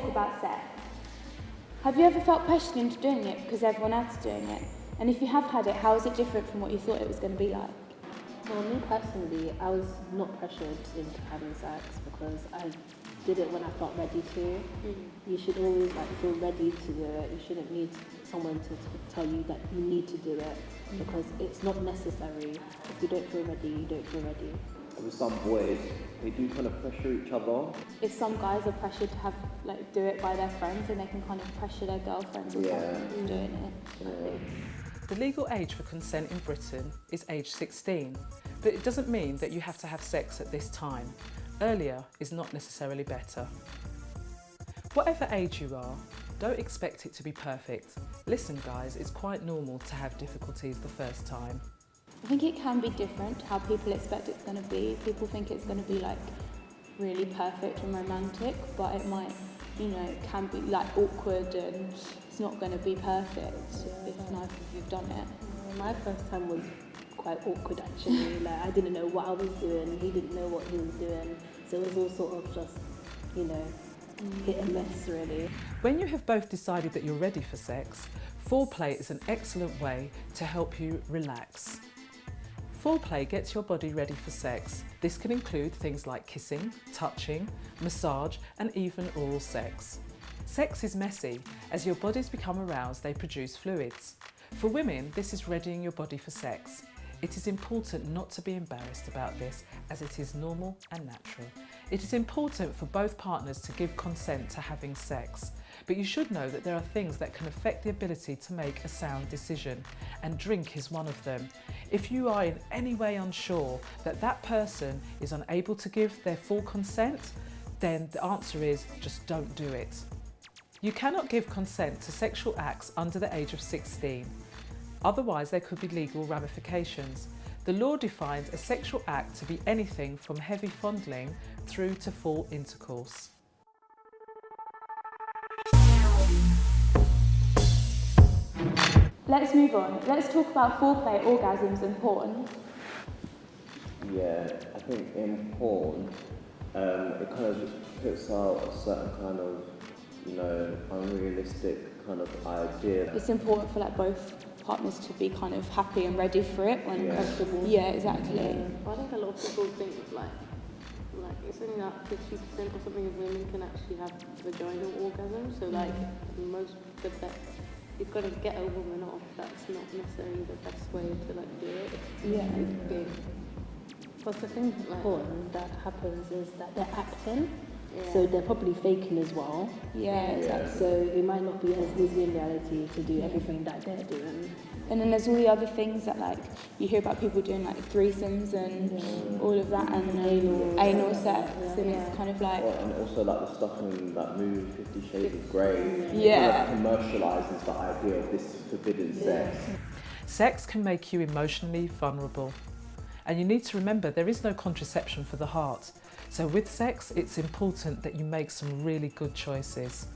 talk about sex. Have you ever felt pressured into doing it because everyone else is doing it? And if you have had it, how is it different from what you thought it was going to be like? Well, me personally, I was not pressured into having sex because I did it when I felt ready to. You should always feel ready to do it. You shouldn't need someone to tell you that you need to do it because it's not necessary. If you don't feel ready, you don't feel ready. With some boys, they do kind of pressure each other. If some guys are pressured to have do it by their friends, and they can kind of pressure their girlfriends or something into doing it. The legal age for consent in Britain is age 16, but it doesn't mean that you have to have sex at this time. Earlier is not necessarily better. Whatever age you are, don't expect it to be perfect. Listen guys, it's quite normal to have difficulties the first time. I think it can be different to how people expect it's going to be. People think it's going to be really perfect and romantic, but it might, it can be awkward and it's not going to be perfect if neither of you've done it. My first time was quite awkward actually. I didn't know what I was doing, he didn't know what he was doing, so it was all sort of just, hit and miss really. When you have both decided that you're ready for sex, foreplay is an excellent way to help you relax. Foreplay gets your body ready for sex. This can include things like kissing, touching, massage, and even oral sex. Sex is messy. As your bodies become aroused, they produce fluids. For women, this is readying your body for sex. It is important not to be embarrassed about this, as it is normal and natural. It is important for both partners to give consent to having sex, but you should know that there are things that can affect the ability to make a sound decision, and drink is one of them. If you are in any way unsure that that person is unable to give their full consent, then the answer is just don't do it. You cannot give consent to sexual acts under the age of 16. Otherwise, there could be legal ramifications. The law defines a sexual act to be anything from heavy fondling through to full intercourse. Let's move on. Let's talk about foreplay, orgasms and porn. Yeah, I think in porn, it kind of just puts out a certain kind of, unrealistic kind of idea. It's important for both partners to be kind of happy and ready for it when comfortable. Yeah, exactly. I think a lot of people think it's only 50% or something of women can actually have vaginal orgasm. So most the best, you've got to get a woman off. That's not necessarily the best way to do it. Yeah. Because the thing with porn that happens is that they're acting. So they're probably faking as well. Yeah, exactly. So it might not be as easy in reality to do everything that they're doing. And then there's all the other things that you hear about people doing threesomes and all of that, and anal sex, and it's kind of and also the stuff in that movie 50 Shades of Grey. Yeah. Kind of commercialises the idea of this forbidden sex. Sex can make you emotionally vulnerable. And you need to remember there is no contraception for the heart. So with sex, it's important that you make some really good choices.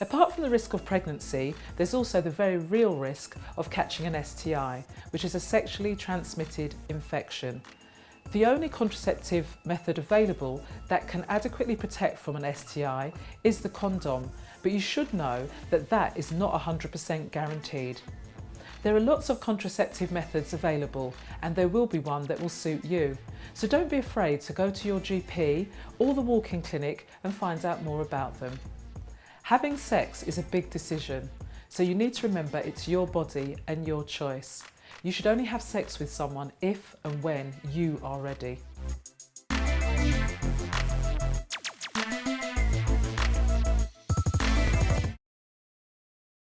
Apart from the risk of pregnancy, there's also the very real risk of catching an STI, which is a sexually transmitted infection. The only contraceptive method available that can adequately protect from an STI is the condom, but you should know that that is not 100% guaranteed. There are lots of contraceptive methods available, and there will be one that will suit you. So don't be afraid to go to your GP or the walk-in clinic and find out more about them. Having sex is a big decision, so you need to remember it's your body and your choice. You should only have sex with someone if and when you are ready.